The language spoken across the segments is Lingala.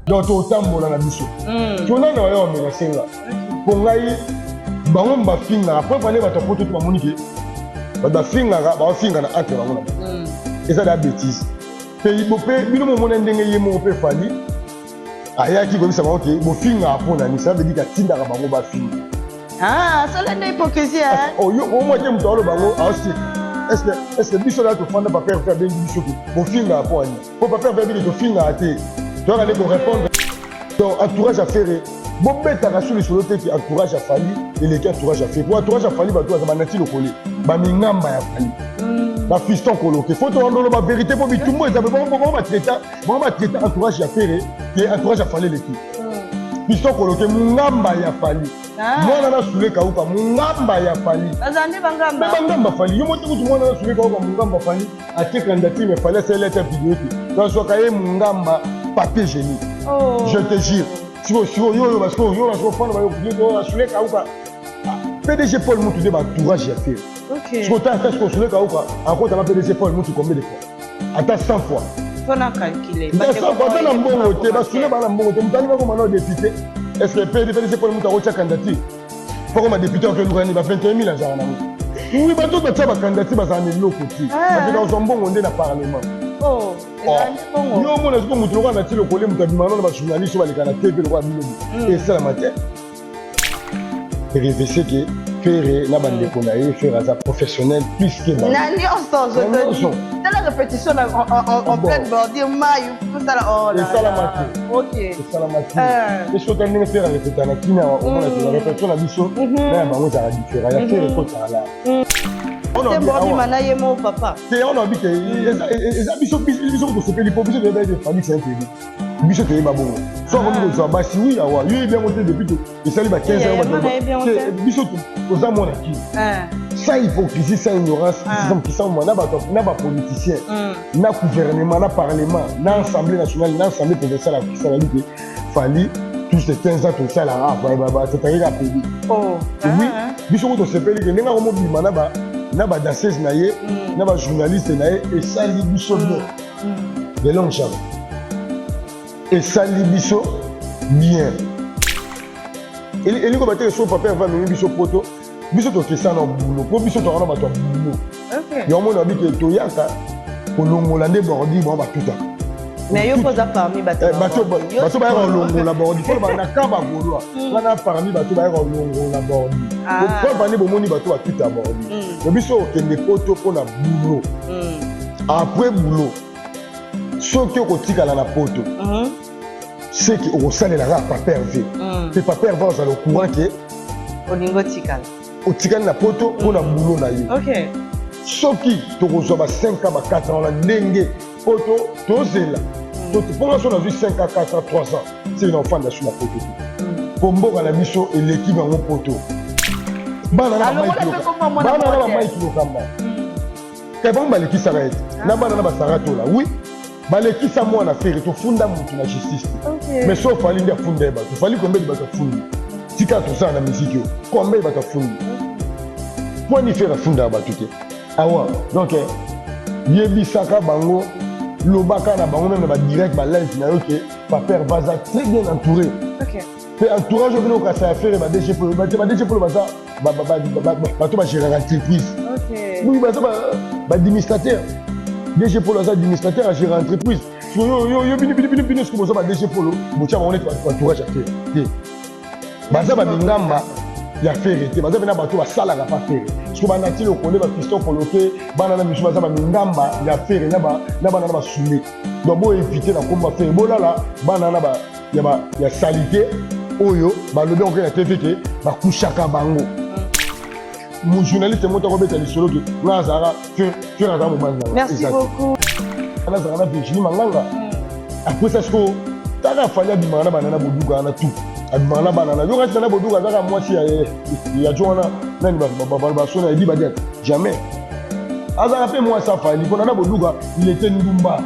donc totambola na biso tona na yo me na senga ko ngai bango bafinga après bane bato poto to bamoni ke ba finga ba finga na ate bango na eza da bêtise pe ibope bino mo mona ndenge yemo pe fali ayaki ko bisa bango ke bo finga apona ni ça veut dire ka tinda ka bango ba finga ça la hypocrisie hein oh yo au moins tu tolo bango aussi est-ce que biso là to fanda pas faire bien biso ko bo finga apona faut pas faire bien to finga ate tu vas aller pour répondre donc entourage à faire bon beta ka sur le solo te ki entourage à fali et les entourage à faire pour entourage à fali ba to za banati lokole ba mingamba ya fali ba fiston coloqué faut to rendre la vérité pour bitumbo et ça veut pas traiter entourage à faire et entourage à fali l'équipe fiston coloqué mungamba ya fali mwana na sule kauka mungamba ya fali azande bangamba fali yo moto kutu mwana na sule kauka mungamba fali ate candidature mais fallait c'est lettre vidéo donc so kaye mungamba papier génie je te jure siko yo parce que yo na so fana ba yo na sule kauka PDG Paul Moutou de entourage à faire OK siko ta ça siko sule kauka encore ta PDG Paul Moutou combien de fois attends 100 fois faut na calculer parce que quand on a mbongo te ba sule ba na mbongo te mutani ba ko mana député est-ce que PDG Paul Moutou a reçu candidature pour comme député que nous ba 21 000 ans na oui ba to ba tsa ba candidature ba za ne lokoti parce que dans mbongo ndé na parlement oh yo mona siko mutu lokana ti lokole mutu abimana na ba journaliste ba lekana TV lokwa bino et ça la matière révéler que faire na bandeko na ye faire as professionnel plus que nani on je te la répétition en plein bordir maille tout ça là oh là ça la matière OK ça la matière et ce que tu faire répéter na kina au moins la répétition na biso na bango ça différent ya faire ko ça là c'est bon mana ye mon papa c'est on a dit que biso ko se peli pour biso de famille c'est un peu biso te ba bongo so ko ko so ba si oui awa yo bien monté depuis tout et ça lui ba 15 ans c'est biso to za mona ki ça hypocrisie ça ignorance qui sont na ba politicien na gouvernement na parlement na assemblée nationale na assemblée provinciale qui ça la lutte fali tous ces 15 ans tout ça là ba c'est à pays oh oui biso ko se peli que nga ko mo bima na ba danseuse na ye na ba journaliste na ye et ça li biso bien de longue charge et ça libiso bien et lui comme était son papa va même biso poto biso to kesa na boulot pour biso to na ba to boulot OK yo mona bi ke to yaka kolongola nde bordi bon ba tuta mais yo posa parmi bato bato ba kolongola bordi faut ba na kamba golwa na parmi bato ba kolongola bordi faut ba ni bomoni bato ba tuta bordi mais biso kende poto pour na boulot après boulot soki okotikala na poto c'est que okosalelaka papa hervé pe papa hervé ozala courant ke olingo tikala otikali na poto mpona bulo na yo soki tokozwa ba 5 ans ba 4 ans na ndenge poto tozela mponga so nazwi 5 ans 4 ans 3 ans c'est une enfant na na poto po mboka na biso eleki bango poto bana na bamaiki lokamba kai bango balekisaka ete na bana na basaratola oui balekisa mwana fere tofunda mutu na justice mais so fali ndia funda ba to fali kombe ba to fundi tika to sana na musique kombe ba to fundi moi ni fera funda ba tuté awa donc yebisaka bango lobaka na bango même na ba direct ba live na yoke pa père baza très bien entouré pe entourage vino ka sa faire ba DG pour ba DG pour baza ba to ba gérer entreprise oui baza ba administrateur DG Polo as administrateur à gérer entreprise. Yo bini ce que vous avez DG Polo, vous tiens on est entourage à faire. Baza ba ngamba ya faire été, baza bena bato ba sala ga pas faire. Ce que bana ti le connaît ba piston coloqué, bana na misu baza ba ngamba ya faire na ba na soumet. Donc bo éviter na komba faire. Bo là bana na ba ya salité oyo ba lobi on na TV ke ba kushaka bango. Mon journaliste est monté à Robert Alisolo qui Nazara fait un moment. Merci beaucoup. Nazara Virginie Manganga. Après ça, tu as fallu abimana banana boduga na tout. Abimana banana. Yo reste na boduga zaka moitié ya Joana nani ba sona dit badia jamais. Azara fait moi ça fali kona na boduga il était Ndumba.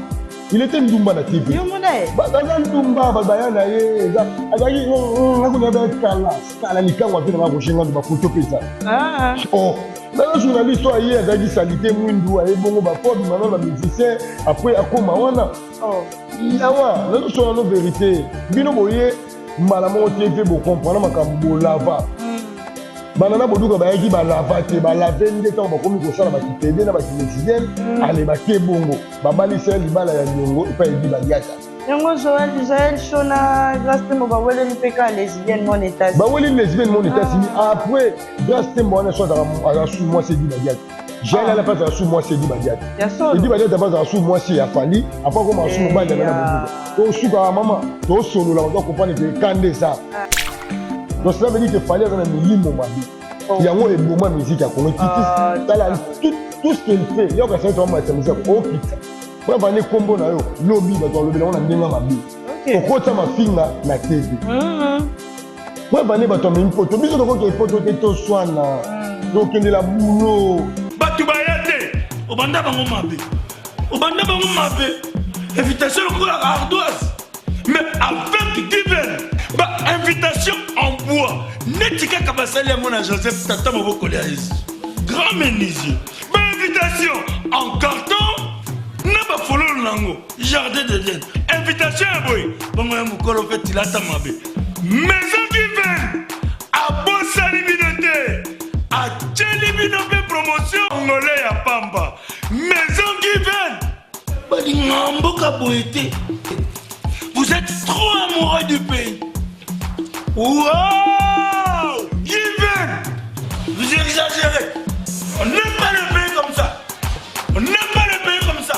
Il était Ndumba na TV. Yo monae. Baza Ndumba bayana ye azaki ngakuna ba kala likangwa pe na ba koshenga ba photo pesa. Oh Maintenant, journaliste, toi, hier, il a dit salité, Mwindou, et bon, bah, pour maintenant, les musiciens, après, à quoi, Mawana. Oh, il a ouais, nous sommes dans la vérité. Bino, voyez, malamon, TV, bon, comprendre, ma cambo, lava. Banana, boudou, bah, il va laver, bah, laver, il est temps, bah, comme il faut ça, bah, qui t'aide, bah, qui décide, allez, bah, qui est bongo. Bah, bah, les sels, bah, la yongo, et pas, il dit, bah, yata. Yango Joël Shona, grâce à moi, ouais, le PK lesbienne mon état. Bah oui, lesbienne mon état civil. Après, grâce à moi, on soit à sous moi c'est dit Badiat. J'ai la pas à sous moi c'est dit Badiat. Il dit Badiat d'abord à sous moi c'est à Fali. Après comment sous moi dans la boue. Au sous à maman, au solo là on doit comprendre que quand ça. Donc cela veut dire que Fali dans un limo mabi. Il y a un moment musique à Congo qui tout ce qu'il fait, il y a un certain nombre de musique au kit. Pour avoir des combos na yo, lobby ba to lobby on a ndenga mabi. Pourquoi ça ma fille na TV? Pour avoir des bateaux mais une photo, biso de quoi photo te to soana. Donc il la boulot. Batu bayate, obanda bango mabe. Obanda bango mabe. Invitation au la ardoise. Mais avec Given, bah invitation en bois. Netika kabasali à mon Joseph Tata Moboko Léaïs. Grand menuisier. Bah invitation en carton. N'a pas follow nango. Jardin de Dieu. Invitation à boy. Bon moi mon colo fait il a ta mabe. Maison Given. À Bossa Libinoté. À Tchelibinoté promotion. Congolais à Pamba. Maison Given. Badi Ngamboka Boété. Vous êtes trop amoureux du pays. Wow! Given! Vous exagérez. On n'aime pas le pays comme ça. On n'aime pas le pays comme ça.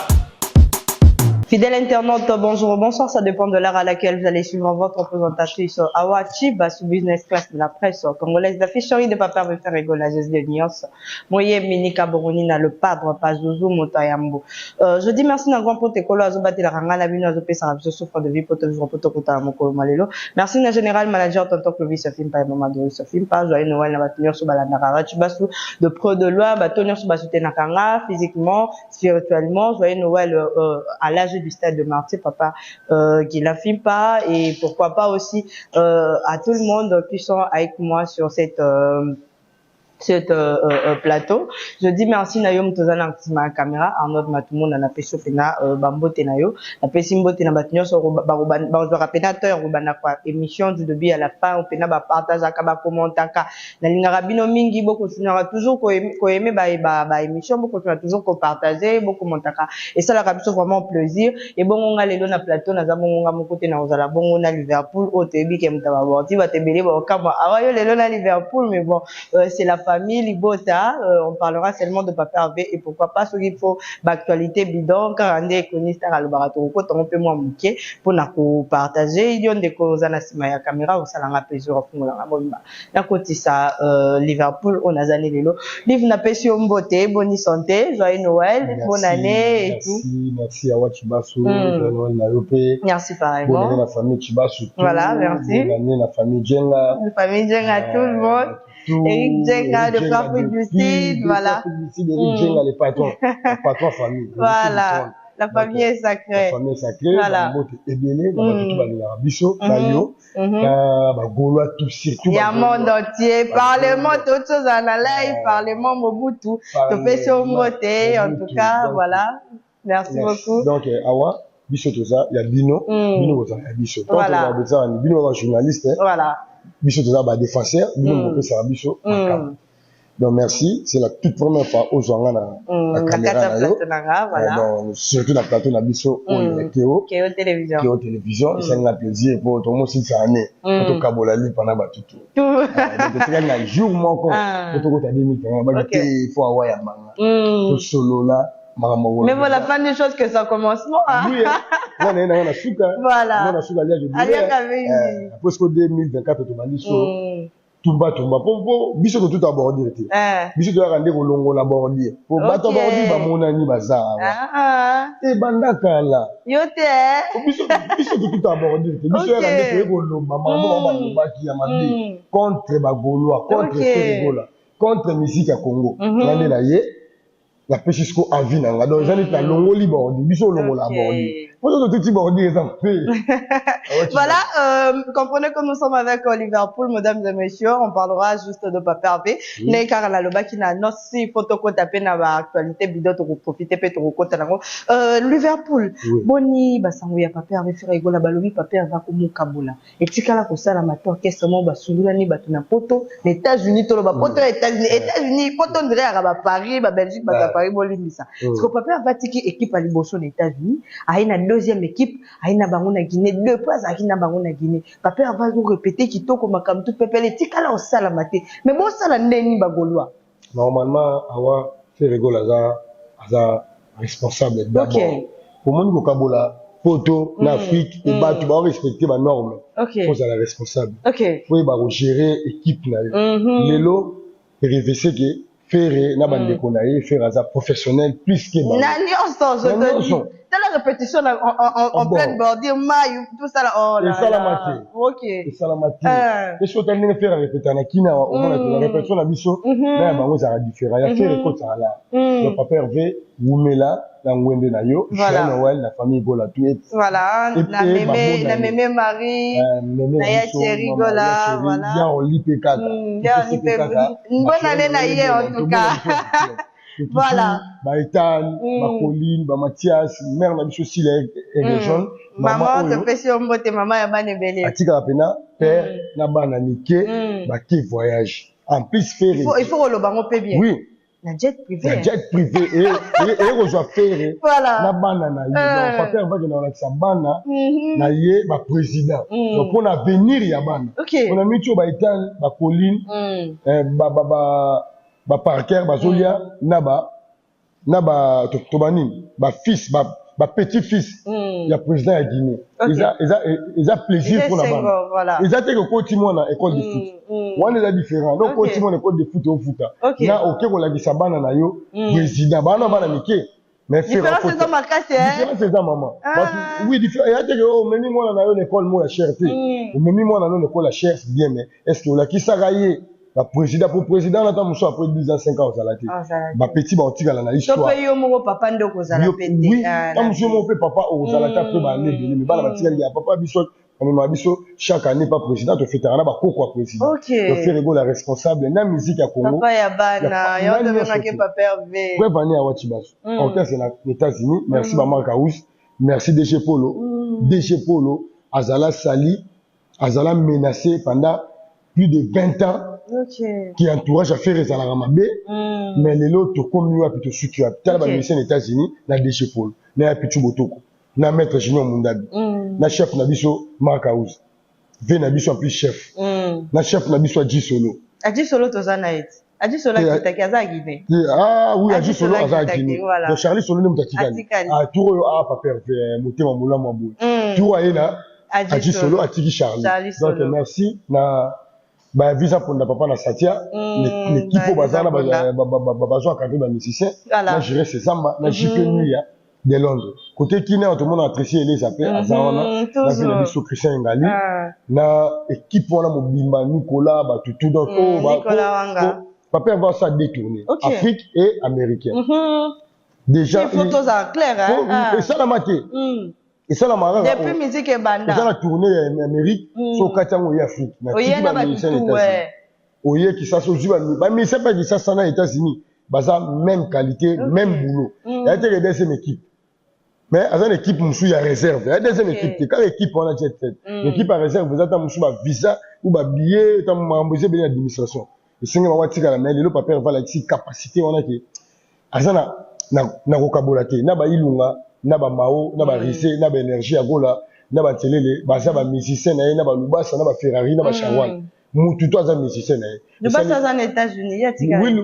Fidèle internaute, bonjour, bonsoir, ça dépend de l'heure à laquelle vous allez suivre votre présentatrice Awa Chiba sous Business Class de la presse congolaise. L'afficherie de papa me faire rigoler, de nuance. Moye Minika Boronina, le padre, Pazouzou, Motoyambo. Je dis merci d'un grand protocole à Zobati la Ranga, la Bino Azopé, ça je souffre de vie, poto, je repose à Moko Malelo. Merci d'un général manager, tonton Clovis, ce film pas, et maman de ce film pas, joyeux Noël, la batenir sur Balanara, Chibasu, de pro de loi, batenir sur Basute Nakanga, physiquement, spirituellement, joyeux Noël, à l'âge du stade de Martyr, papa qui la filme pas, et pourquoi pas aussi à tout le monde qui sont avec moi sur cette plateau. Je dis merci Nayom Tozana ma caméra en autre matumo na peso pena bambote nayo na pesimbote na batinyo so ba rappenateur rubana kwa émission du début à la fin on pena ba partage aka ba commentaka na lingara bino mingi beaucoup continuera toujours ko aimer ba émission beaucoup continuera toujours ko partager beaucoup commentaka et ça la rabiso vraiment plaisir et bon on a lelo na plateau na za bonga mo côté na ozala bongo na Liverpool au tebi ke mtaba borti ba tebele ba kama awayo lelo na Liverpool mais bon c'est la famille Libota, on parlera seulement de Papa Hervé et pourquoi pas ce qu'il faut d'actualité bidon car on est connu à l'oratoire quand on peut moins manquer pour nous partager il y a des causes à la cinéma caméra au salon à plaisir au fond la bomba d'un côté ça Liverpool on a zané les lots livre n'a pas sur beauté bonne santé joyeux Noël bonne année et tout merci à Wachibasu Noël Nayopé merci pareillement bonne année la famille Chibasu voilà merci bonne année la famille Djenga tout le monde Eric Djenga de Frappe du Sud, voilà. Eric Djenga, le patron famille. Voilà. La famille est sacrée. La famille est sacrée. Voilà. La famille il y a un monde entier. Parlement, toutes choses en live, Parlement Mobutu. Tu fais sur beauté, en tout cas, voilà. Merci beaucoup. Donc, Awa. Biso tout ça, il y a Bino, Bino il y a Biso. Voilà. Bino est journaliste. Voilà. Biso tout ça, défenseur, Bino c'est un Biso. Donc merci, c'est la toute première fois aux gens la caméra voilà. Donc surtout la plateau na Biso Kéo télévision, c'est un plaisir pour tout le monde si ça année. Pour Kabola li pendant batutu. Donc c'est un jour mon pour tout ta demi, il faut avoir ya manga. Tout solo là. Mais voilà, pas de choses que ça commence moi. Oui, on a suka. Voilà. On a suka là je dis. Parce que 2024 tu m'as dit so. Tumba pour biso tout aborder était. Biso doit rendre au longo l'aborder. Pour battre aborder ba monani bazar. Et bandaka là. Yote. Biso tout aborder. Biso rendre au longo maman ba qui a mandi contre ba Gaulois, contre Sénégal, contre musique à Congo. L'année là la pesisco avis nanga donc j'en ai la longo libordi biso longo la bordi Voilà, comprenez que nous sommes avec Liverpool, mesdames et messieurs. On parlera juste de Pape Hervé. Ne car la loba qui n'a non si photo ko tapé na ba actualité bidot pour profiter peut ko kota nango. Liverpool. Boni ba sango ya Pape Hervé faire rigola balobi Pape Hervé ko mu kabula. Et tikala ko sala mato qu'est-ce mo ba sungula ni batuna poto les États-Unis to ba poto États-Unis poto ndire ya ba Paris ba Belgique ba Paris bolimbisa. Parce que Pape Hervé tiki équipe à liboso les États-Unis, a une deuxième équipe, a une bango na Guinée, deux places a une bango na Guinée. Pape Hervé va nous répéter qui to comme comme tout peuple les tikala au sala maté. Mais bon sala ndeni ba golois. Normalement awa fait rigolo aza responsable d'abord. Pour moi, nous kabola poto en Afrique et bah tu vas respecter ma norme. Faut ça la responsable. Faut bah gérer équipe na yo. Lelo RVC que faire na bande konaye faire aza professionnel plus que bah. Nani on sort la répétition en pleine bordure maille tout ça là oh là. Et ça la maté. OK. Et ça la maté. Et ce que tu faire répéter na kina au moins la répétition na biso na bango ça différent. Ya faire écoute ça là. Le Pape Hervé Woumela la ngwende na yo, Noël la famille Gola tout. Voilà, la mémé Marie, na ya chéri Gola, voilà. Bien on l'IP4. Bien on l'IP4. Une bonne année na yé en tout cas. Voilà. Ba Ethan, ba Pauline, ba Mathias, mère na biso si les régions. Maman te fait sur mbote maman ya bana belé. Atika pena père na bana nike ba qui voyage. En plus faire il faut le bango paie bien. Oui. La jet privé. La jet privé et rejoint faire. Voilà. Na bana na yé. Donc Pape Hervé va na sa bana na yé ba président. Donc on a venir ya bana. On a mis tout ba Ethan, ba Pauline, ba Parker, ba Zolia, na ba Tobani, ba fils, ba petit-fils, il y a président à Guinée. Ils a plaisir pour la bande. Ils ont été au quotidien dans l'école de foot. On est différent. Donc, au quotidien, l'école de foot, au foot. Là, ok, on a dit ça, bana na yo, président, bana mike. Mais différence, c'est ça, ma casse, différence, c'est ça, maman. Oui, différent. Il y a été au même moment, on a eu l'école, moi, la cherté. Au même moment, on a eu l'école, la cherté, c'est bien, mais est-ce que là, qui s'agaille? La président pour président là tant après 10 ans 5 ans aux alati ba petit ba otika na histoire to pe yo mo papa ndoko zala pété oui tant monsieur mon papa aux alati après ba né de mais ba la batika ya papa biso comme ma biso chaque année pas président to fêter na ba koko président to faire ego la responsable na musique ya Congo papa ya bana yo de marquer Pape Hervé ouais venir à Wachibasu en cas c'est les États-Unis merci maman Kaous merci DG Polo azala sali azala menacé pendant plus de 20 ans. Qui entourage à faire les alarmes mais les autres comme nous a plutôt sucré tel ba mission aux États-Unis na DG Paul na pichu botoko na maître Junior Mundabi na chef na biso Mark House ve na biso en plus chef na chef na biso Adji Solo tozana et Adji Solo qui taza Guinée ah oui Adji Solo aza Guinée donc Charlie Solo ne mutatikani ah tour a Pape Hervé motema molamo abou tour aina Adji Solo atiki Charlie donc merci na ba visa pour na papa na Satia l'équipe bazana bazwa cadre ba musicien na gérer ses amba na JP Nuya de Londres côté qui tout le monde a apprécié les appels azana na villa biso Christian Ngali na équipe wana mobimba Nicolas ba tout donc Pape Hervé va ça détourner Afrique et américain déjà les photos en clair et ça la maté et ça la marre depuis musique et banda ça la tournée en Amérique so katango ya Afrique na oye qui ça so juba mais c'est pas que ça ça na États-Unis baza même qualité même boulot il y a des deuxième équipe mais à une équipe musu ya réserve il y a deuxième équipe quand l'équipe on a jet set l'équipe à réserve vous attend musu ba visa ou ba billet tant m'embaucher bien administration et singa ma watika la mais le Pape Hervé la capacité on a qui azana na kokabolate na ba ilunga na ba mao na ba risé na ba énergie à gola na ba telele baza ba musicien na ba lubasa na ba Ferrari na ba Chawal mutu to aza musicien na lubasa za na États-Unis ya tika oui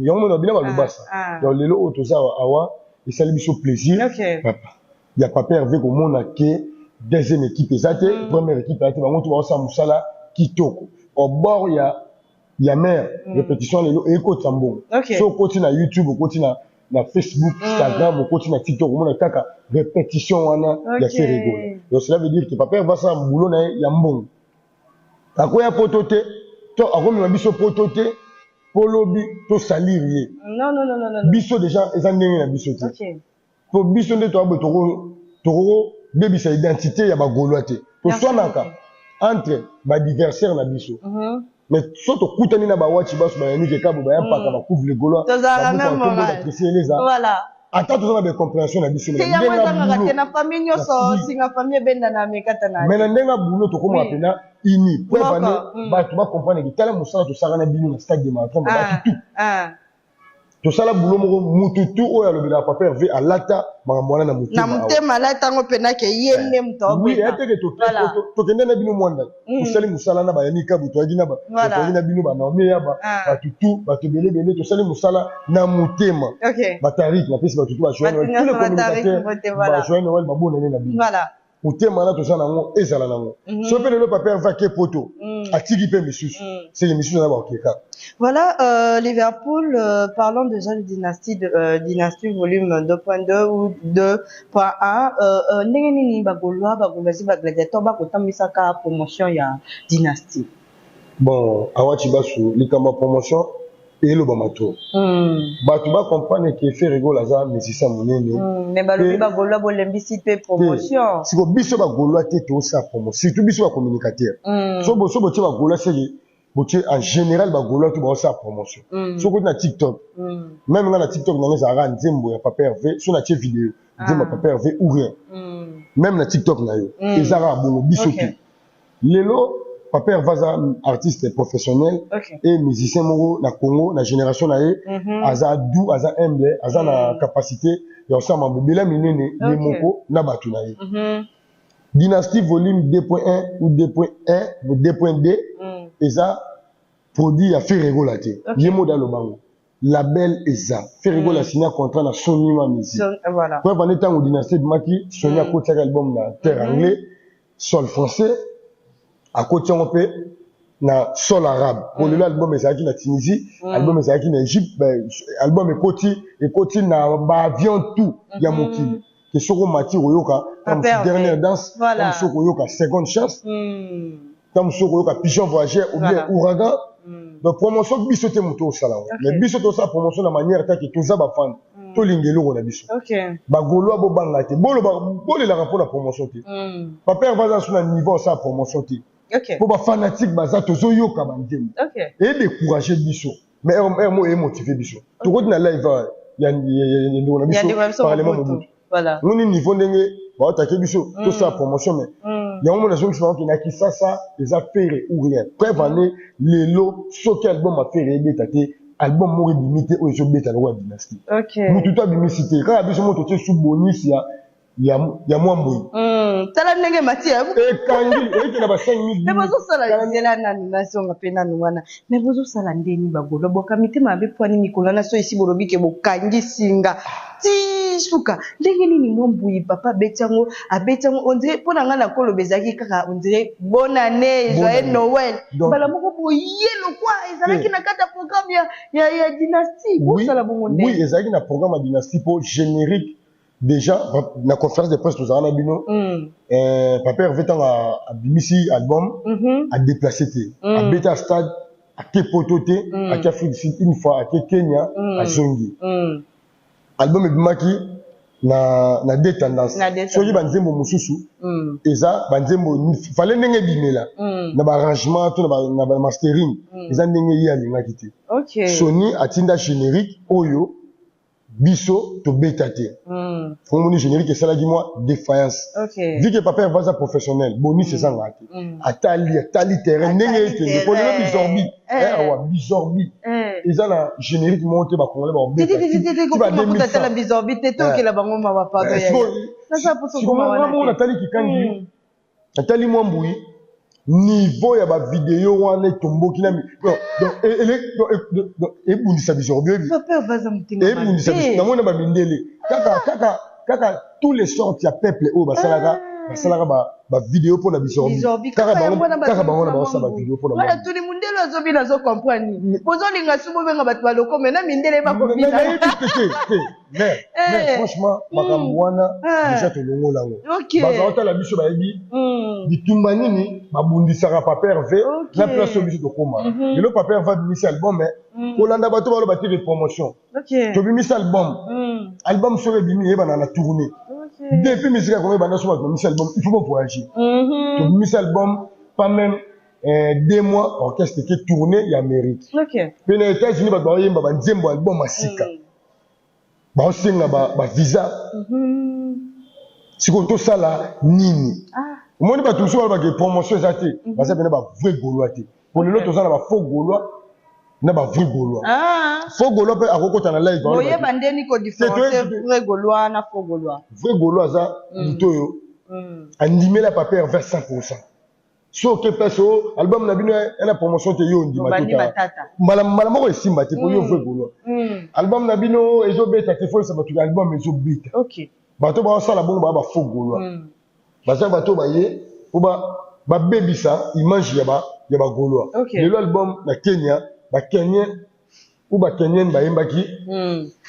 yo mo na bina ba lubasa donc lelo otoza awa et ça lui biso plaisir papa il y a Pape Hervé ko mona ke deuxième équipe ezate première équipe ezate bango to ba sa musala kitoko au bord il y a mère répétition lelo e ko tambon so côté na YouTube côté na Facebook, Instagram, au côté na TikTok, on a kaka répétition wana ya fait rigoler. Donc cela veut dire que Pape va ça boulot na ya mbongo. Akoya potote, to akomi na biso potote, polobi to salirier. Non. Biso déjà ezandenge na biso te. Pour biso nde to abotoko toko baby sa identité ya ba goloate to swanaka entre ba diversaire na biso mais soto kutani na ba wachi baso ba yanike kabo ba yapaka ba couvre le golo voilà ata to na compréhension na biso mais na famille nyoso singa famille benda na mekata na mais na ndenga bulo to koma pena ini pour bane ba to ba comprendre que tala musala to sara na bino na stade de marathon ba tout to sala bulo moko mututu oyo alobela papa Hervé alata makamwana na mutema na mutema alata ngo pena ke yende mto oui eteke to kende na bino mwanda to sali musala na ba yanika buto agina ba to agina bino ba na meya ba tutu ba to bele to sali musala na mutema ba tarik na pesi ba tutu ba joindre tous les communicateurs ba joindre wal ba bonane na bino voilà mutema na to sala ngo ezala nango so pe le papa Hervé ke poto atiki pe misusu c'est les misusu na ba okeka. Voilà, Liverpool, parlons déjà de dynastie volume 2.2 ou 2.1. N'engeni bagolwa bagolasi bagladiateur bakotambisa ka promotion ya dynastie. Bon, awachi basu likama promotion et le bamato. Batu ba comprendre que fait rigolo za mesisa monene. Mais balobi bagolwa bolembisi pe promotion. Si ko biso bagolwa te to sa promotion, surtout biso ba communicateur. So bo ti bagolwa c'est en général ba golo tout ba sa promotion so ko na TikTok même na TikTok na nga za nzembo ya papa Hervé so na tie vidéo nzembo papa Hervé ou rien même na TikTok na yo ezara bongo biso tout lelo papa Hervé za artiste professionnel et musicien moko na Congo na génération na ye aza doux aza humble aza na capacité ya sa mabela minene ni moko na batu na ye dynastie volume 2.1 ou 2.1 ou 2.2 eza produit à faire régulater yemo dans le bango label eza faire rigola signé contrat na Sony ma musique voilà pour pendant temps dynastie de maki Sony a côté album na terre anglais sol français à côté on peut na sol arabe pour l'album eza qui na Tunisie album eza qui na Égypte album et côté na ba avion tout ya mokili que soko mati oyoka comme dernière danse comme soko oyoka seconde chance comme soko oyoka pigeon voyageur ou bien ouragan donc promotion biso te moto osala mais biso to sa promotion na manière ta que toza ba fan to lingelo na biso ba golo bo banga te bolo la rapport la promotion te papa va dans sur niveau sa promotion te pour ba fanatique baza tozo yoka bandem et décourager biso mais mo et motiver biso to ko na live ya ndo na biso parlement mo voilà nous niveau ndenge ba attaquer biso to sa promotion mais il y a un moment qui n'a qui ça les affaires ou rien preuve année lelo so quel album a fait rebétaté album mori limité au so beta la dynastie nous tout a bimicité quand biso moto te sous bonus ya mwamboyi tala ndenge matia e kangi e ke na ba 5000 mais bozo sala ndela na nation ngapena nwana mais bozo sala ndeni bagolo boka mitema be pwani mikolo na so isi borobi ke bokangi singa ti suka ndenge nini mwamboyi papa betango abetango on dirait pona ngana kolo bezaki kaka on dirait bonne année joyeux Noël bala moko boyelo kwa ezalaki na kata programme ya dynastie bo sala bongo ndeni oui ezalaki na programme ya dynastie pour générique. Déjà, la conférence de presse, nous avons bino, papa Hervé a bimisi album, a déplacé à Beta Stade, à Kepotote, à Afrique une fois, à Kenya, à Zongi. Album est bimaki na deux tendances. Soji banzembo mususu, eza banzembo fallait nenge bimela, na ba arrangement, tout na ba mastering, eza nenge ya linga kiti. Sony a tinda générique oyo. Biso to betate. Pour mon générique ça là dit moi défaillance. Vu que papa va professionnel, boni c'est ça ngati. Atali terrain nenge te pour le bizorbi. Wa bizorbi. Ils ont la générique monté ba congolais ba betate. Tu vas débuter la bizorbi te to que la bango ma papa. Ça pour ce comment on Atali qui kangi. Atali mwambuyi. Niveau ya ba vidéo wana tombo kila donc et bundisa bizorbi papa vaza mutinga et bundisa na mona ba mindele kaka tous les sortes ya peuple o basalaka ba vidéo pour la bizorbi kaka bango na ba sa ba vidéo pour la voilà tout le monde azobi nazo comprendre pozo linga sumo benga batu baloko mena mindele ba kopita mais franchement makamwana déjà to longo lango ba la biso ba yebi bitumba nini ba bundisaka papa Hervé na place au biso to koma et le papa Hervé bimisi album mais kolanda bato ba de promotion to bimisi album sur bimi e bana na tournée Depuis musique à Congo, Miss album, il faut pas voyager. Donc Miss album, pas même 2 mois, orchestre qui tourné, il y a Amérique. Ok. Puis les États-Unis, bah il y a un album masika. Bah on signe bah visa. Si on tout ça là, nini. Au moins pas tout ça, bah que promotion exacte. Bah ça venait bah vrai gaulois. Pour les autres, ça là bah faux gaulois. Na ba vrai gaulois. Faux gaulois peut à côté dans live. Voyez bandeni ko différencier vrai gaulois na faux gaulois. Vrai gaulois ça, mutoyo. Animé la papier vers 100%. So que perso album na bino la promotion te yo ndi matata. Mala moko esimba te pour yo vrai gaulois. Album na bino ezobeta te faut ça ba tout album ezobeta. OK. Bato ba ça la bon ba faux gaulois. Ba ça bato ba ye pour ba bebisa image ya ba gaulois. Le album na Kenya ba Kenyan ou ba Kenyan ba yembaki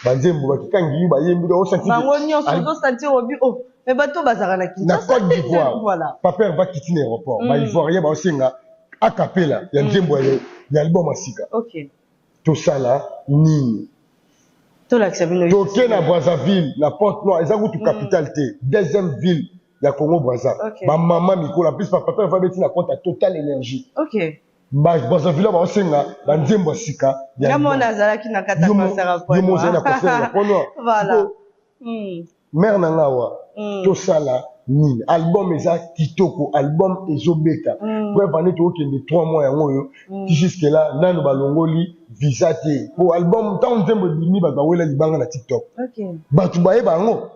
ba nzembo ba kikangi ba yembi do senti bango nyonso do senti obi oh mais bato bazaka na Kinshasa na Côte d'Ivoire voilà papa va quitter l'aéroport ba ivoirien ba osenga a cappella ya nzembo ya album asika. OK tout ça là nini to l'accepter to na Brazzaville la Pointe-Noire ezango tout capitale té deuxième ville ya Congo Brazza ba maman Mikola plus papa va beti na compte à Total Énergie. OK Brazzaville ba osenga ba nzembo asika ya mona zalaki na kata concert hapo yo moza na concert hapo voilà mère nangawa to sala nini album eza kitoko album ezobeta pour vendre to okende 3 mois yango yo jusque là nanu balongoli visa te pour album tant nzembo dimi ba wela libanga na TikTok. OK batu baye bango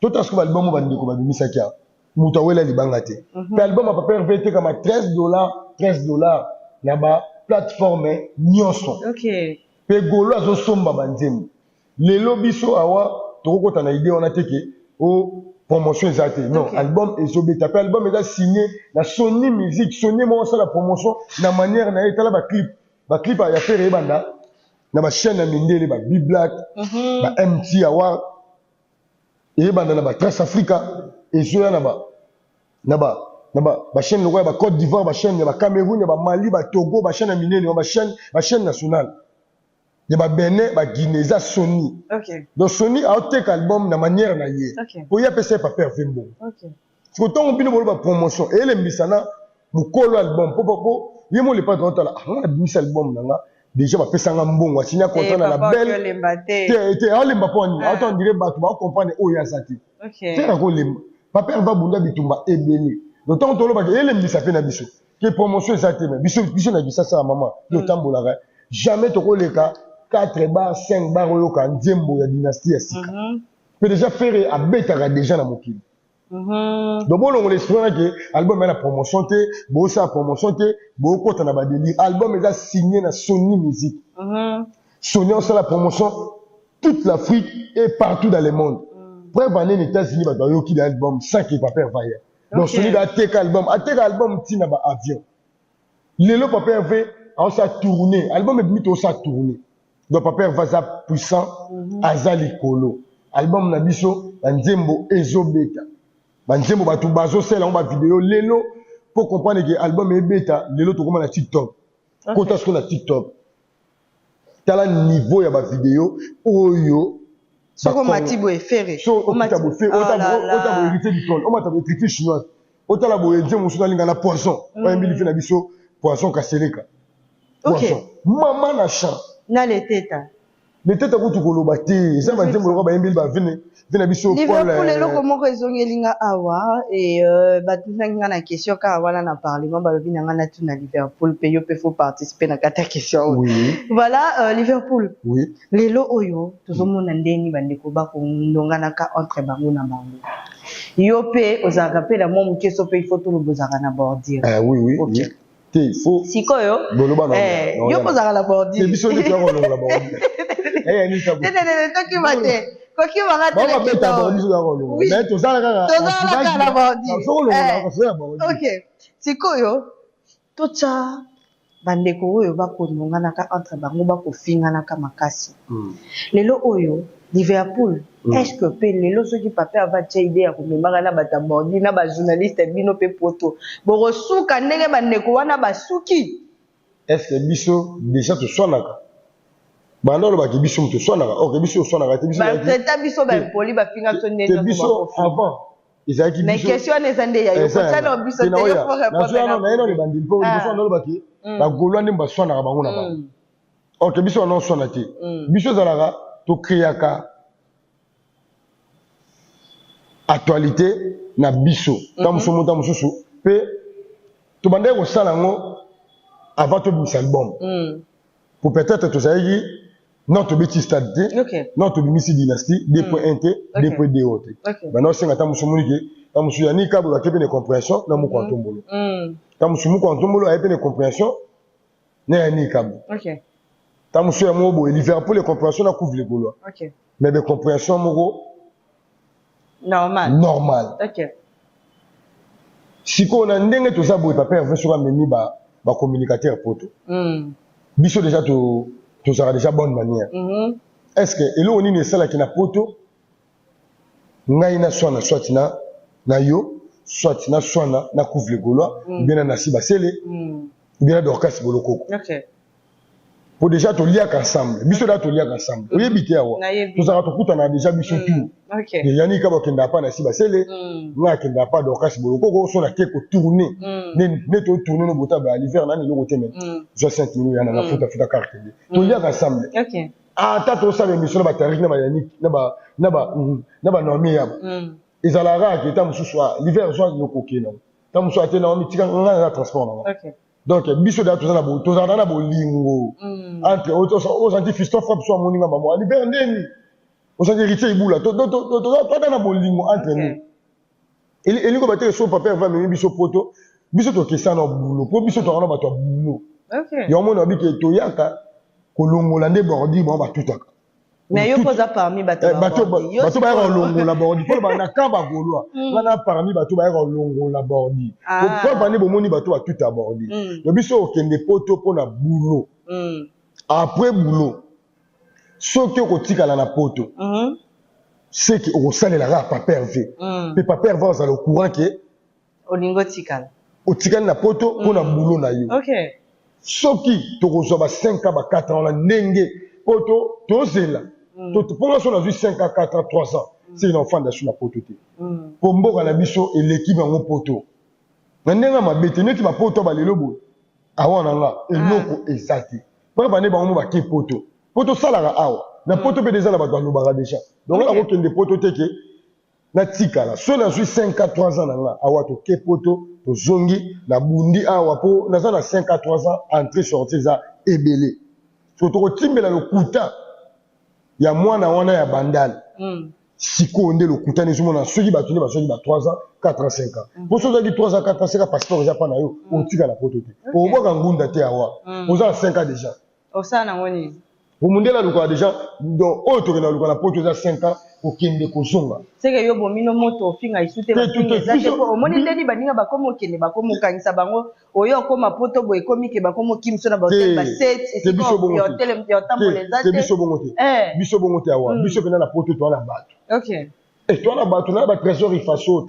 to tasko album ba ndiko ba bimisaki ya muta wela libanga te pe album a papa RVT comme $13 na ba plateforme nyonso. OK pe golo azo somba banzembo lelo biso awa tokokota na idée on a teke o promotion exacte non album ezobeta pe album eza signé na Sony Music Sony mo ça la promotion na manière na etala ba clip ya faire banda na ba chaîne na mindele ba Big Black ba MT awa e banda na ba Trace Africa ezoya na ba chaîne lokola ba Côte d'Ivoire ba chaîne ba Cameroun ba Mali ba Togo ba chaîne minene ba chaîne nationale ya ba Benin ba Guinée za Sony. OK donc Sony a take album na manière na ye pour ya pesa pa faire vimbo. OK ko tongo bino ba promotion et le mbisana mukolo album popo ye mo le pas dans la na bis album nanga déjà ba pesa nga mbongo asinya content na la belle te ale mbaponi autant dire ba tu va comprendre o ya sati. OK c'est ko le papa va bunda bitumba ebele donc tant tolo ba ele mbisa pe na biso que promotion exacte mais biso na bisa ça maman yo tambola jamais to ko leka 4 bar 5 bar oyo ka nzembo ya dynastie ya sika peut déjà faire a betaka déjà na mokili donc bon on l'espère que album est la promotion té bo sa promotion té bo kota na ba délire album est signé na Sony Music Sony on la promotion toute l'Afrique et partout dans le monde pour vendre les États-Unis ba yo ki album sans que papa va y donc Sony da take album tina ba avion lelo papa veut on sa tourner album est mito sa tourner. Donc papa va puissant azali kolo album na biso nzembo ezobeta banzembo batu bazo sela on ba vidéo lelo pour comprendre que album est beta lelo to comment na TikTok kota sur la TikTok tala niveau ya ba vidéo oyo soko matibo efere o matibo fe o tabo hérité du trône o matibo critique chinoise o tala bo nzembo suna linga na poisson ba mbili fe na biso poisson kaseleka poisson mama na chat na les têtes kutu koloba te ça va dire mo ba yembili ba vene biso pour les loko moko ezongelinga awa et batunanga na question ka wala na parlement ba lobi nanga na tuna Liverpool pe yo pe faut participer na kata question voilà Liverpool oui lelo oyo tozomona ndeni bandeko ba ko ndongana ka entre bango na bango yo pe ozaka pe la momu keso pe il faut tout le bozaka na bordir oui okay. Faut sikoyo yo pozaka la bordir biso ne twa ko la bordir ni tabu toki mate koki manga tele ba beta bordir ga ko mais to sala ka la bordir OK sikoyo tocha bandeko oyo bakondongana ka entre bango bakofingana ka makasi lelo oyo Liverpool est-ce que pe lelo soki papa ava tia idée ya komemaka na batabordi na ba journaliste bino pe poto borosuka ndenge bandeko wana basuki est-ce que biso déjà to swanaka Banda le baki biso mto swana ok biso swana te biso ba traita biso ba poli ba finga to ndenge biso avant ezaki biso mais question ezande ya yo kotana biso te yo pour répondre na ino le bandi po biso na le baki ba golwa ndimba swana ka bango na ba ok biso na swana te biso zalaka to créaka actualité na biso tamuso muta mususu pe to bande ko sala ngo avant to bis album pour peut-être to sayi notre petit stade notre bimisi dynastie 2.1 2.2 autre bana senga tamuso munike tamuso ya ni kabula kepe ne compréhension na mu kwantombolo tamuso mu kwantombolo ayepe ne compréhension na ya ni kabu tamuso ya mobo Liverpool les compréhension na couvre les gaulois mais de compréhension moko normal siko na ndenge to za boy papa veut sur memi ba communicateur poto biso déjà to sera déjà bonne manière est-ce que elo oni ne sala ki na poto ngai na swana soit na yo soit na swana na couvre les gaulois bien na siba sele bien dorcas bolokoko pour déjà te lier ensemble biso da to lier ensemble oye bité awa to sera to kutana déjà biso tout et yani ka bakenda pa na siba sele nga kenda pa dorcas bolokoko so na ke ko tourner ne to tourner no bota ba l'hiver na ne lo teme je sens que yana na futa carte to lier ensemble ta to sa mission ba tarikh na ba yani na ba nomi ya ezalaka ke ta mususu l'hiver so no kokena ta mususu atena o mitika nga na transport na donc biso da to za na bolingo entre aux antifistes frappe soit moninga maman l'hiver ndeni aux héritiers ibula to na bolingo entre nous et ko battre so papa va même biso poto biso to kesa na boulot po biso to na ba to boulot yo mona bi ke to yaka kolongola nde bordi bon ba tutaka mais yo posa parmi bato bato ba longola bordi po ba na kamba golwa wana parmi bato ba longola bordi po ba ne bomoni bato ba tuta bordi yo biso okende poto po na boulot après boulot soki okotikala na poto c'est que okosalelaka papa hervé pe papa hervé azala au courant ke olingo tikala otikali na poto po na boulot na yo soki tokozwa ba 5 ans ba 4 ans la ndenge poto tozela pour l'instant on a vu 5 ans 4 ans 3 ans c'est un enfant d'assu na poto te pour mboka na biso et l'équipe en poto na ndenga mabete neti ba poto ba lelo bo awana nga eloko ezati ba bane ba mo ba ke poto salaka awa na poto pe déjà na ba lobaka déjà donc on a okende poto te ke na tikala so na 5 ans 3 ans na nga awa to ke poto to zongi na bundi awa po na za na 5 ans 3 ans entrée sortie za ebele so to kotimbela lokuta ya mwana wana ya bandal siko nde lokuta ne zomona soki ba 3 ans 4 ans 5 ans po so za 3 ans 4 ans 5 ans passeport ja pa na yo o tika na poto te o boka ngunda te awa o za 5 ans déjà o sa na ngoni o mundela luka déjà donc o to na luka na poto za 5 ans o kende ko zonga c'est que yo bomino moto finga isute ba finga za te ko o moni ndeni baninga ba komo kende ba komo kanisa bango oyo koma poto boy komi ke ba komo kimso na ba hotel ba set et biso bongo hotel yo tambole za te biso bongo te awa biso pena na poto to na bato OK et toi na bato na ba trésor ifaso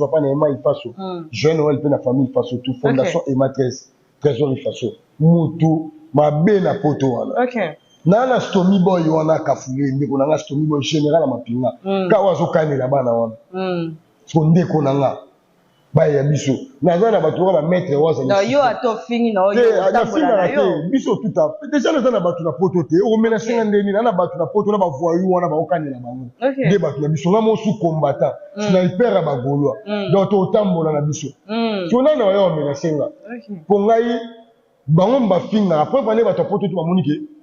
papa na ema ifaso jeune Noël pe na famille ifaso tout fondation ema 13 trésor ifaso mutu mabe na poto wana OK na stomy boy wana kafule ndeko na stomy boy général mapinga ka wazo kanela bana wana so ndeko na nga ba ya biso na za na bato ba maître waza na yo ato fingi na yo tambola na yo biso tuta déjà na za na bato na poto te o mena singa ndeni na bato na poto na ba voyou wana ba okanela bango de bato na biso na mo su combattant sniper ba golwa donc to tambola na biso so na yo mena singa po ngai bango mba finga après bane bato poto tu ba monike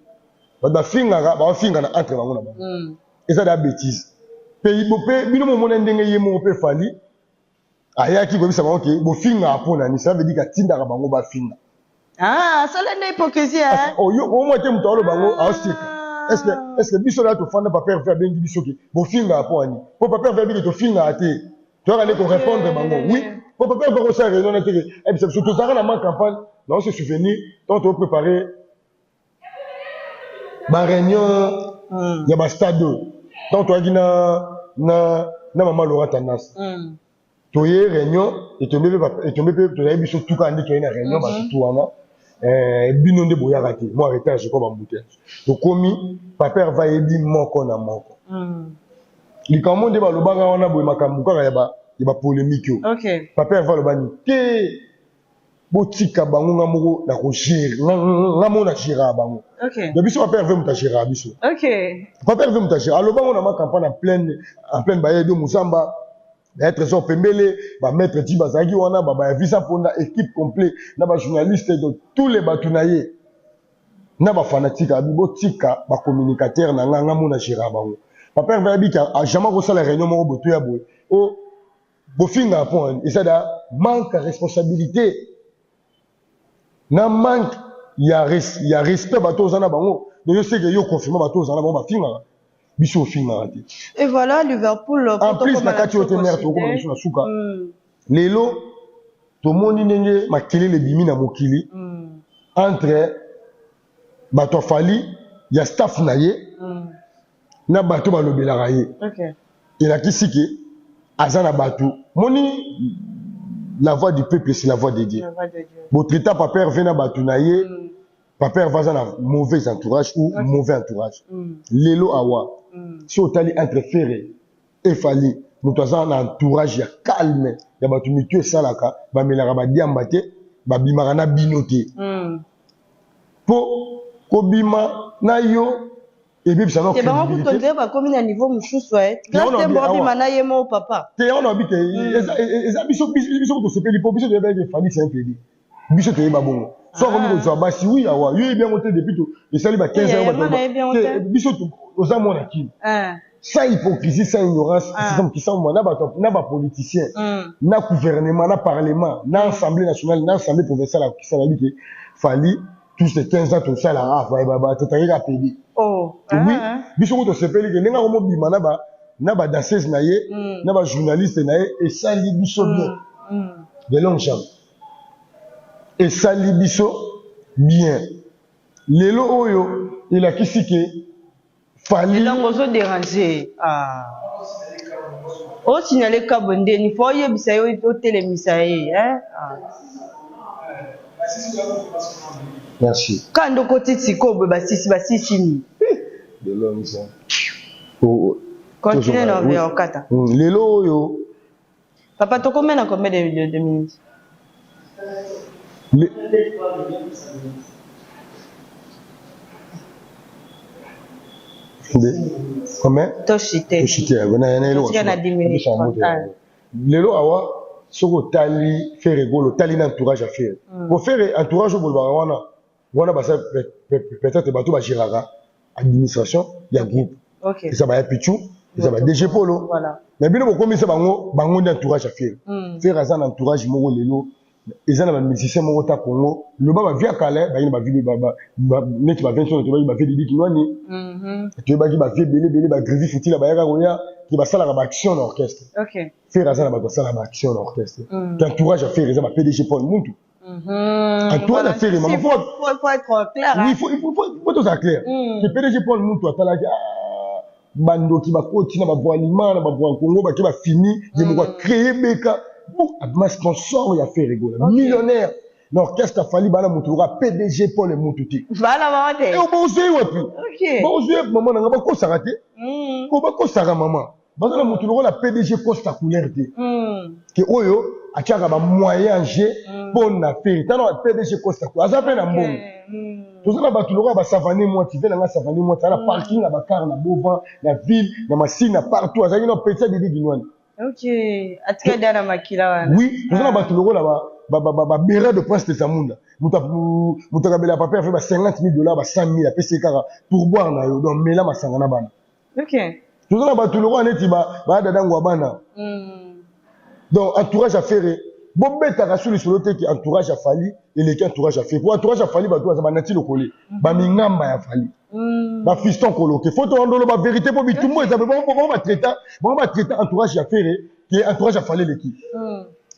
ba finga na entre bango na bango eza da bêtise pays bopé bino mo mona ndenge yemo pe fali ayaki ko bisa bango ke bo finga apona ni ça veut dire ka tinda ka bango ba finga ça la hypocrisie hein yo o mo te mutalo bango austika est-ce que biso la to fanda papa faire bengi biso ke bo finga aponi po papa faire bi to finga ate tu vas aller ko répondre bango oui po papa faire ko ça réunion na te e bisa surtout ça na ma campagne non se souvenir tant to préparer ba réunion ya ba stade tant to na maman Laura Tanas to ye réunion et to mebe to ya biso tuka andi to na réunion ba tout wana bino nde boyaka te moi repère quoi bambouteillage tokomi papa va yebi moko na moko likambo nde balobanga wana boye makambo kaka ya ba polémique yo papa va lobani te botika bango nga moko na ko gérer nga moko na gérer bango donc biso papa veut muta gérer biso papa veut muta gérer alobango na ma campagne en pleine baye de Musamba être so pembele ba maître Tibazagi wana ba visa ponda équipe complet na ba journaliste de tous les batunaye na ba fanatique abibo tika ba communicateur na nga mona gérer bango papa va bika a jamais ko sala réunion moko boto ya boye o bofinga point et ça da manque de responsabilité na manque ya respect bato zana bango donc je sais que yo confirmer bato zana bango ba finga biso finga ati et voilà Liverpool en plus na kati yote mère to comme biso na suka lelo to moni ndenge makelele bimi na mokili entre bato fali ya staff na ye na bato balobelaka ye et la kisiki azana bato moni la voix du peuple c'est la voix de Dieu votre état papa vena bato na ye papa va dans mauvais entourage ou mauvais entourage lelo awa si otali entre Ferré et Fali muto un entourage ya calme ya bato mitu esalaka bamelaka badiamba te babimaka na bino te po kobima na yo ebebisa na crédibilité ba comme na niveau mususu grâce à bobima na ye mo papa te on a bité eza biso to sepeli po biso de be Fali c'est un peu dit biso to yeba bongo soit comme ko basi oui awa yo bien monté depuis tout et sali ba 15 ans biso to oza mona ki sans hypocrisie sans ignorance c'est qui sont na ba politicien na gouvernement na parlement na assemblée nationale na assemblée provinciale qui ça dit que Fali tous ces 15 ans tout ça là va totanga pédi oui biso ko to sepeli que lenga ko bima na ba danseuse na ye na ba journaliste na ye et sali biso bien de longue chambre et sali biso bien lelo oyo il a kisike Fali donc ozo déranger o signaler kabonde ni fo yebisa yo to telemisa hein merci quand on côté tiko ba sisi ni de l'homme ça continue na vers okata lelo oyo papa to combien de minutes comment toshite lelo awa soko tali faire rigolo tali na entourage à faire pour faire entourage au wana wana basa peut-être bato ba girara administration ya groupe et ça va être pichu et ça va DG Polo mais bino ko komisa bango d'entourage à faire faire azan entourage moko lelo ezana ba musicien moko ta Congo le ba via kale ba ba vili ba net ba 20 to ba vili di kinwani to ba ki ba vili belé ba grivi futila ba yaka koya ki ba sala ba action d'orchestre faire azana ba sala ba action d'orchestre entourage à faire ezana ba PDG Paul Muntu entourage à faire maman faut être clair oui faut tout ça clair que PDG Paul Muntu atala bando ki ba koti na ba boalima na ba boal Congo ba ki ba fini je me vois créer beka ma sponsor ya fait rigoler millionnaire donc qu'est-ce qu'il fallait bana mutura PDG Paul Mututi bana mama te et on va oser wapi ba oser maman nga ba ko sarate ko ba ko sara maman bana mutura la PDG Costa couleur te que oyo achaka ba moyen G pour na faire tano PDG Costa ko azape na mbongo tous na ba tulora ba savane moi tu na savane moi na parking na ba car na bovan na ville na machine partout azali no petit de ginwani atika dana makila wana oui nous avons battu le rôle là ba béra de prince de Samunda mutakabela papa fait ba 50 000 $, ba 100 000 apesi kaka pour boire na yo donc mela masanga na bana nous avons battu le rôle neti ba dadango bana donc entourage à faire bobeta ka sur le te qui entourage à Fali et les entourage à faire pour entourage à Fali ba to ba nati le collé ba mingamba ya Fali ba fiston coloqué faut te rendre la vérité pour bitumbo et ça peut pas traiter entourage à faire qui est entourage à Fali l'équipe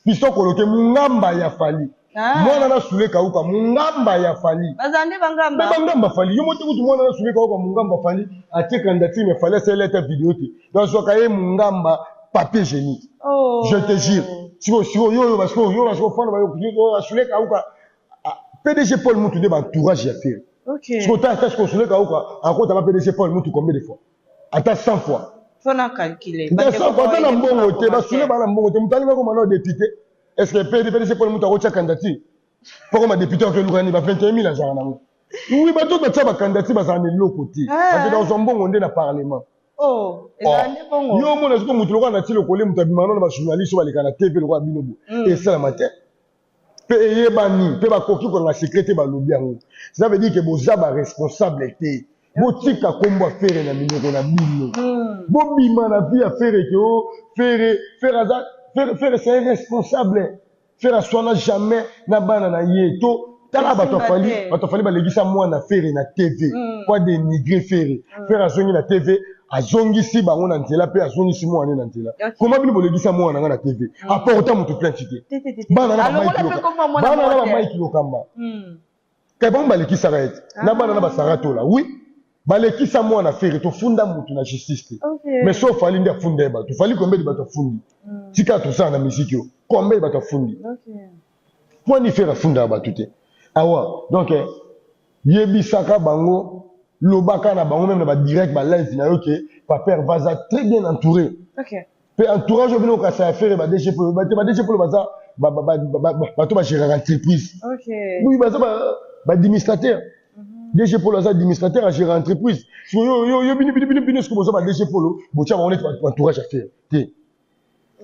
fiston coloqué mungamba ya Fali mwana na sule kauka mungamba ya Fali bazande bangamba Fali yo moto kutu mwana na sule kauka mungamba Fali atie candidature mais fallait c'est lettre vidéo donc so kaye mungamba papier génie je te jure si yo parce que yo fana ba yo sule kauka PDG Paul Moutou de entourage à faire. OK. Ce que tu as attaché consulé encore tu as PDG Paul Moutou combien de fois? Attends 100 fois. Faut na calculer. Tu as 100 fois dans le bon côté, bah soulé ba na bon côté, mutali ba comme député. Est-ce que PDG Paul Moutou a reçu candidature? Pourquoi ma député que nous va 21 000 à Jarana? Oui, bah tout ça va candidature ba ça de l'autre côté. Parce que dans un bon on est dans parlement. Oh, et ça n'est pas bon. Yo mo na mutu lokwa na tilo kole mutu abimana na ba journaliste ba lekana TV lokwa binobo. Et ça la matin. Pe yebani, pe ba koki ko na secrétaire ba lobi yango. Ça veut dire que boza ba responsabilité. Botika kombo faire na minoko na bino. Bo bima na vie à faire que o faire c'est responsable. Faire soit na jamais na bana na yeto. Tala bato fali ba legisa moi na faire na TV. Quoi dénigrer faire azongi na TV. Azongisi bango na nzela pe azongisi mwana na nzela. Comment bino bolegisa mwana na TV? Apporta mutu plein cité. Bana na Mike Lokamba. Ka bon balekisa raet. Na bana na basarato la. Oui. Balekisa mwana faire to funda mutu na justice. Mais sauf fali ndia funda ba. To fali combien de bato fundi. Tika to ça na musique yo. Combien de bato fundi. Pour ni faire funda ba tuté. Awa. Donc yebisaka bango Lobaka na bango même na ba direct ba live na yo que Paper Vaza très bien entouré. OK. Pe entourage bino ka ça faire ba DG Polo ba DG Polo baza ba to ba gérer entreprise. OK. Oui baza ba administrateur. DG Polo baza administrateur à gérer entreprise. Yo bino ce que boza ba DG Polo bo tia ba on est entourage à faire. Té.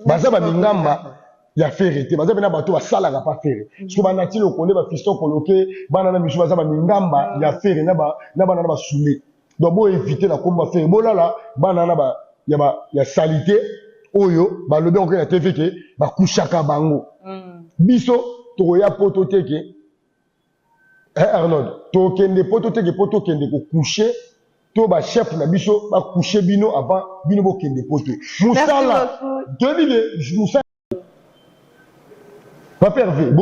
Baza ba mingamba ya faire te baza bena bato ba sala ka pas faire. Ce que ba nati lo konde ba fiston coloqué bana na misu baza ba mingamba ya faire na bana na ba soulé. Donc bo éviter la komba faire. Bo là bana na ba ya salité oyo ba lobi on na TV ke ba kushaka bango. Biso to ya poto teke Arnold to kende poto teke poto kende ko coucher to ba chef na biso ba coucher bino avant bino bo kende poto. Musala devine musala Paper V,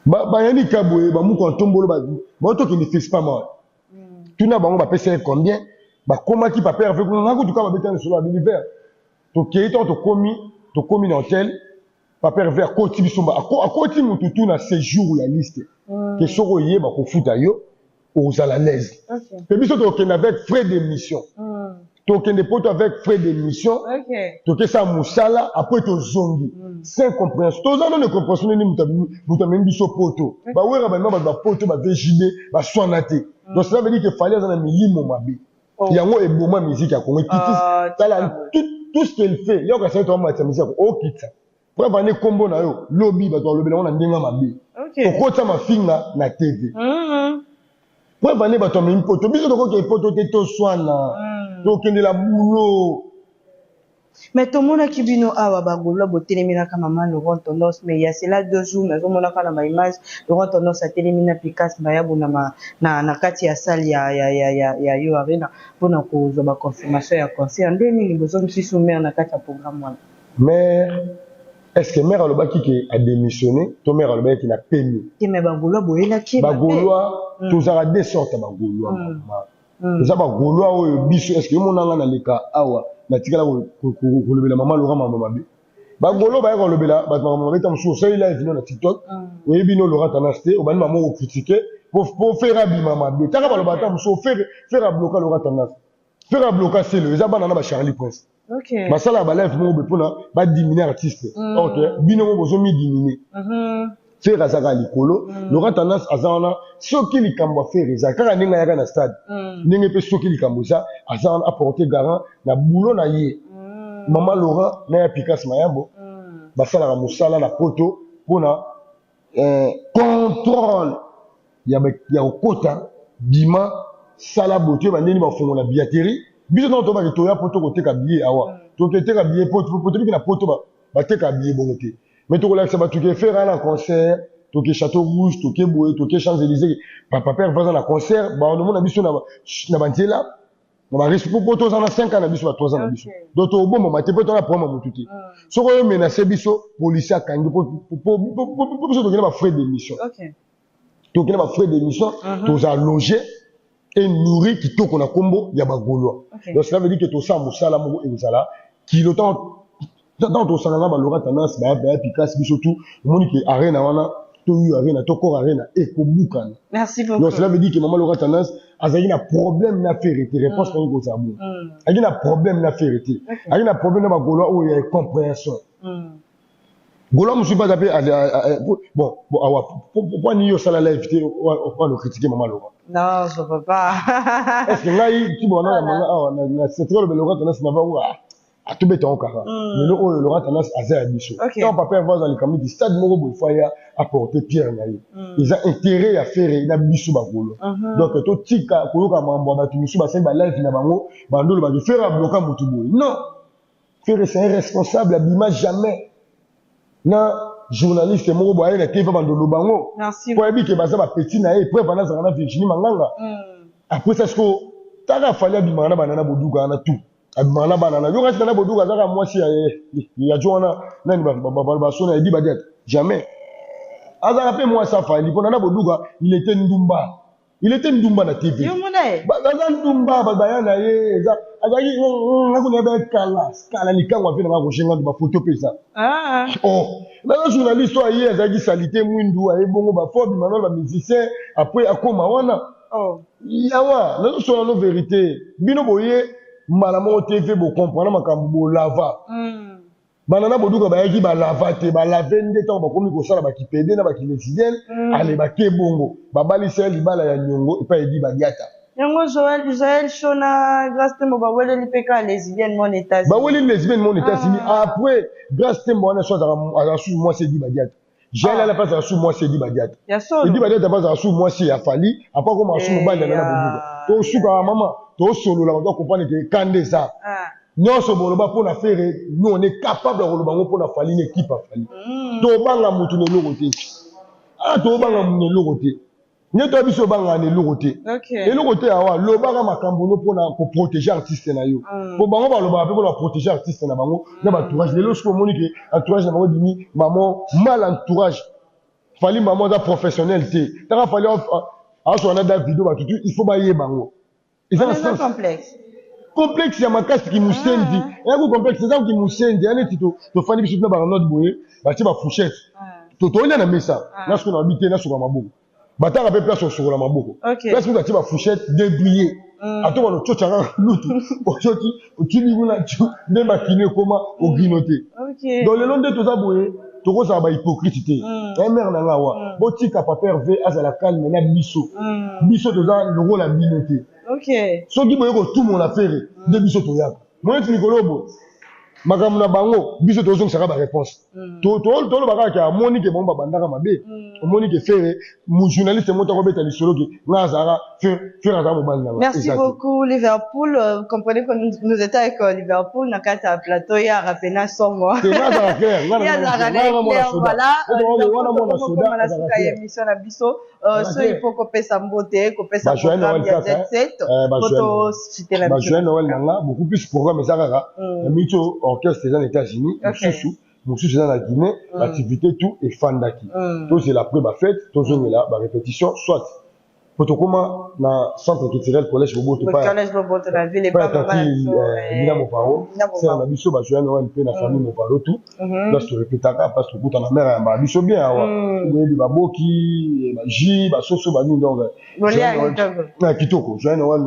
yani kaboué, mouko tombolo ba to qui ne fait pas mal. Tu n'as pas payé combien? Comment qui Paper V, on a tout cas ba sur l'univers. To keito to komi dans tel Paper V a koti bisomba a koti mututu na séjour la liste. Que soko yé ba ko futa yo aux à l'aise. Et biso to ken avec frais d'émission. Token de poto avec frais d'émission. OK. Token ça musala après to zongi. Sans compréhension. Tous en ne compréhension ni mutamembi so poto. Ba wera ba ba poto ba VJB ba sonaté. Donc cela veut dire que fallait dans un milimo mabe. Yango e boma musique à Congo kiti. Tout ce qu'elle fait, yo ka ça to ma musique o kita. Pour ba combo na yo, lobby ba to lobby na on ndenga mabe. OK. Okota ma finga na TV. Pour ba ne ba to me poto. Biso to ko ke poto te to swana. Donc il la boulot. Mais tout le monde qui vient à Bagolo, botélémina comme maman Laurent Tonos, mais il y a cela 2 jours, mais au moins quand la image Laurent Tonos a télémina Picasso, maya bonama na kati ya salle ya yo arena pour na cause ba confirmation ya concert. Ndeni ni besoin si soumettre na kati ya programme wana. Mais est-ce que mère Alobaki qui a démissionné, ton mère Alobaki qui n'a permis? Qui mais Bagolo boyela qui? Bagolo tous a des sortes Bagolo. Ça va Gaulois ou biso est-ce que mon nanga na leka awa na tikala ko lobela mama Laurent mama bi ba Gaulois ba ko lobela ba mama beta mso ça il a vu na TikTok oui bino Laurent Tanasté au ban maman o critiquer pour faire abi mama bi taka ba lobata mso faire bloquer Laurent Tanasté faire bloquer c'est le ça ba na ba Charlie Prince. OK masala ba live mo be pona ba diminuer artiste. OK bino mo bozo mi diminuer faire azaka likolo Laurent Tendance azana soki likambo faire ezaka ninga yaka na stade ninga pe soki likambo ça azana apporter garant na boulot na ye maman Laurent na Picasso mayambo ba sala ka musala na poto pona contrôle ya okota bima sala bote ba ndeni ba fongola billetterie biso non to ba to ya poto côté ka billet awa to côté ka billet poto na poto ba te ka billet bongote. Mais tu relaxes, tu peux faire un concert, tu peux Château Rouge, tu peux Boué, tu peux Champs-Élysées. Papa père va dans un concert, bah on demande à biso na bantela. On va rester pour tous en 5 ans na biso 3 ans na biso. Donc au bon moment, tu peux t'en apprendre mon tuti. So ko menacer biso policier kangi pour biso to ba frais d'émission. OK. To kena ba frais d'émission, tu as logé et nourri qui to kona kombo ya ba Gaulois. Donc cela veut dire que to ça musala mo et musala qui le temps dans ton salon ba Laurent Tendance ba Picasso biso tout monde qui arena wana toyu arena tokora arena ekobukana. Merci beaucoup. Donc cela veut dire que maman Laura Tendance a un problème na faire réponse quand il zabou. A un problème na faire a un problème na golo où il y a compréhension. Golo me suis pas appelé bon pourquoi ni yo sala live on le critiquer maman Laura. Non, je peux pas. Est-ce que là tu bon na c'est trop le Laura Tendance na va où à tout béton kara. Mais le Laura Tendance a zéro biso. Quand papa va dans le camion du stade Moro Boufaya apporter pierre na ils ont intérêt à faire na biso bagolo. Donc to tika ko ka mambo ba tu biso ba sen ba live na bango bandolo ba faire bloquer mutu boy. Non. Faire c'est irresponsable abima jamais. Na journaliste Moro Boya na TV bandolo bango. Merci. Pour ebi ke baza ba petit na e preuve na zana Virginie Manganga. Après ça ce que tara fallait abima na banana boduga na tout. Abimana banana yo reste na boduga zaka mwasi ya jona nani ba sona edi badiat jamais azaka pe moi ça fa il pona na boduga il était ndumba na TV yo mona baza ndumba bayana ye za azaki ngakune be kala likango afina ngako shenga ba photo pesa oh na journaliste ayi azaki salité mwindu ayi bongo ba fobi manol ba musicien après akoma wana yawa na so na vérité bino boye malamo TV bo comprendre makambo bo lava banana boduka bayaki ba lava te ba lavende tant ba komi ko sala ba kipede na ba kilesidienne ale ba kebongo ba balisa libala ya nyongo et pas edi ba diata yango Joël Shona grâce tembo ba wele lipeka lesbienne mon état ba wele lesbienne mon état simi après grâce tembo wana so za sous moi c'est di ba diata j'ai la place sous moi c'est di ba diata et di ba diata pas sous moi c'est afali après comme sous mobile na boduka to suka mama to solo la on comprendre que kande ça nyonso boloba pour na faire nous on est capable de boloba pour na fali une équipe afali to banga mutu ne lokote to banga ne lokote ne to biso banga ne lokote et lokote awa lobaka makambo no pour na ko protéger artiste na yo pour bango baloba pe pour na protéger artiste na bango na ba entourage le lorsque moni que entourage na bango dimi maman mal entourage fali maman da professionnel te ta fali a so na da vidéo ba tutu il faut ba yé bango. C'est un complexe. Complexe ya makasi ki musendi. Ya ko complexe ça ki musendi, ane tito to fani biso na ba note boye, ba ti ba fourchette. To nya na mesa. Na ce qu'on habité na sur maboko. Ba ta rappelle place sur la maboko. Parce que ti ba fourchette débrouillé. Ato ba no tchochanga lutu. Ojoti, otini nguna tu ne makine koma o grinoté. Dans le long de to za boye, to ko sa ba hypocrite. Mère na ngawa. Botika papa V azala calme na biso. Biso to za logo la binoté. So qui boye ko tout mon affaire de biso to yaka. Moi tu nikolobo. Makambo na bango biso to zonga ba réponse. To lo baka ka Monique bomba bandaka mabe. Monique faire mon journaliste monta ko beta lisolo ki ngazara faire za mo banda. Merci beaucoup Liverpool. Comprenez que nous étions avec Liverpool na kata plateau ya rapena somo. C'est ngazara clair. Voilà. On a suka émission na biso. So il faut ko pesa mbote, ko pesa programme ya Z7. Photo citer la biso. Noël nanga beaucoup plus programme ça kaka. Mito orchestre des États-Unis, Moussou dans la Guinée, l'activité tout est fandaki. Tout c'est la preuve fête, tout c'est là, la répétition, soit. Protocoma dans centre culturel collège Bobo pas. Collège Bobo de la ville et pas mal. Nina Moparo, c'est un abisso ba joindre Noël pe na famille Moparo tout. Là je répétaka parce que tout en mère ba abisso bien awa. Oui ba boki, ba ji, ba soso ba ni donc. Na kitoko, joindre Noël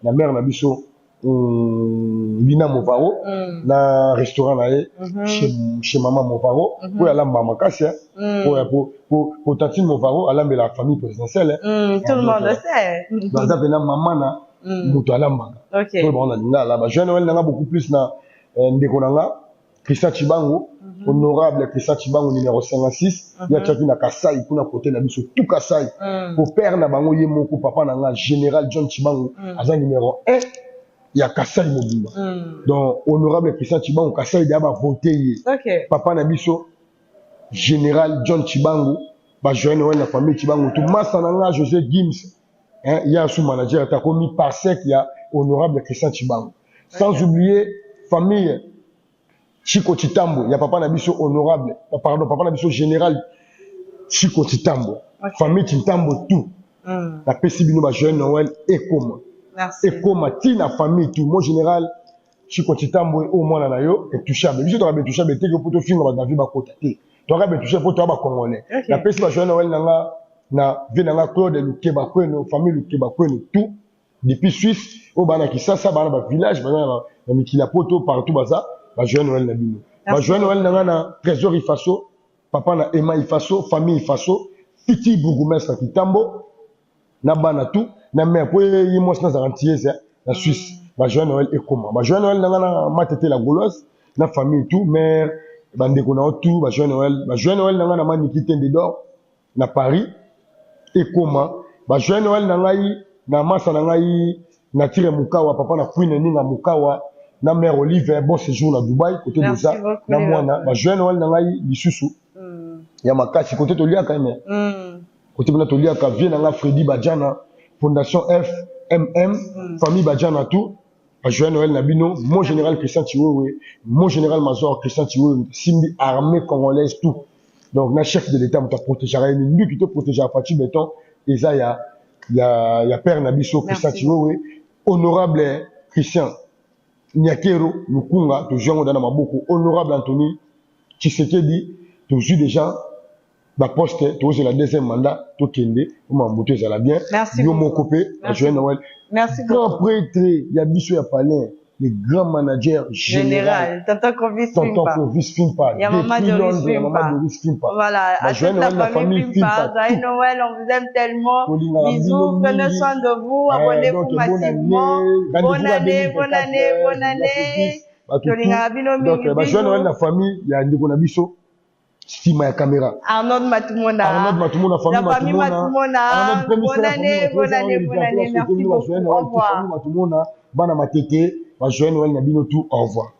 na mère na abisso Lina Moparo na restaurant là chez maman Moparo pour aller maman makasi pour Tatine Moparo aller la famille présidentielle tout le monde le sait dans ça venant maman na muto alamba tout bon na là ba jeune Noël na beaucoup plus na ndeko nanga Christian Chibango honorable Christian Chibango numéro 56 ya tchaki na Kasai kuna côté na biso tout Kasai pour père na bango ye moko papa nanga général John Chibango aza numéro 1 il y a Kassai Mobimba. Donc, honorable Christian Chibango, Kassai d'abord voté. Papa Nabiso, général John Chibango, bah, joindre la famille Chibango, tout Massananga, José Gims, il y a un sous-manager, il y a commis par sec, il y a honorable Christian Chibango. Sans oublier, famille Chico Chitambo, il y a papa Nabiso honorable, pardon, papa Nabiso général Chico Chitambo. Famille Chitambo, tout. La Pessibino, bah, joindre Noël et comment. Et comme la famille tout mon général Chico Chitambo au moins na yo est touchable. Biso to ba touchable te que pour to finga ba vie ba kota te. toi ben touché pour toi ba congolais la pesi ba joyeux Noël nanga na vie nanga Claude Lukeba kweno famille Lukeba kweno tout depuis Suisse au bana ki ça bana ba village bana na mikila poto partout baza ba joyeux Noël na bino ba joyeux Noël nanga na trésor Ifaso papa na Emma Ifaso famille Ifaso petit bourgmestre Kitambo na bana tout na mère pour yimos na zarantiese na Suisse ba joyeux Noël et comment ba joyeux Noël na matete la gauloise na famille tout mère bande ko na tout ba joyeux Noël na maniki tende d'or na Paris et comment ba joyeux Noël na ngai na masa na ngai na tire mukawa papa na Queen ninga mukawa na mère Olive bon séjour na Dubaï côté de ça na mwana ba joyeux Noël na ngai lisusu ya makasi côté tolia quand même côté na tolia ka vie na nga Freddy Badjana fondation FMM famille Badjana tout ba joyeux Noël na bino mon général Christian Chiwewe mon général major Christian Chiwewe Simbi armée congolaise tout donc na chef de l'état m'a protégé lui qui te protégé à Fati Béton et ça il y a père Nabiso Christian Chiwewe honorable Christian Nyakero Lukunga toujours dans maboko honorable Anthony Tshisekedi toujours déjà la poste toujours la deuxième mandat to kende mamboto ça la bien yo mon copé joyeux Noël merci grand prêtre ya biso ya palais les grands managers général tonton Kovis Fimpa ya maman de Fimpa voilà à toute la famille Fimpa joyeux Noël on vous aime tellement bisous prenez soin de vous abonnez-vous massivement bonne année tolinga bino mingi donc joyeux Noël la famille ya ndeko na biso Stima ya caméra Arnaud Matumona famille Matumona bonne année merci beaucoup au revoir bana matete ba joyeux Noël na bino tout au revoir.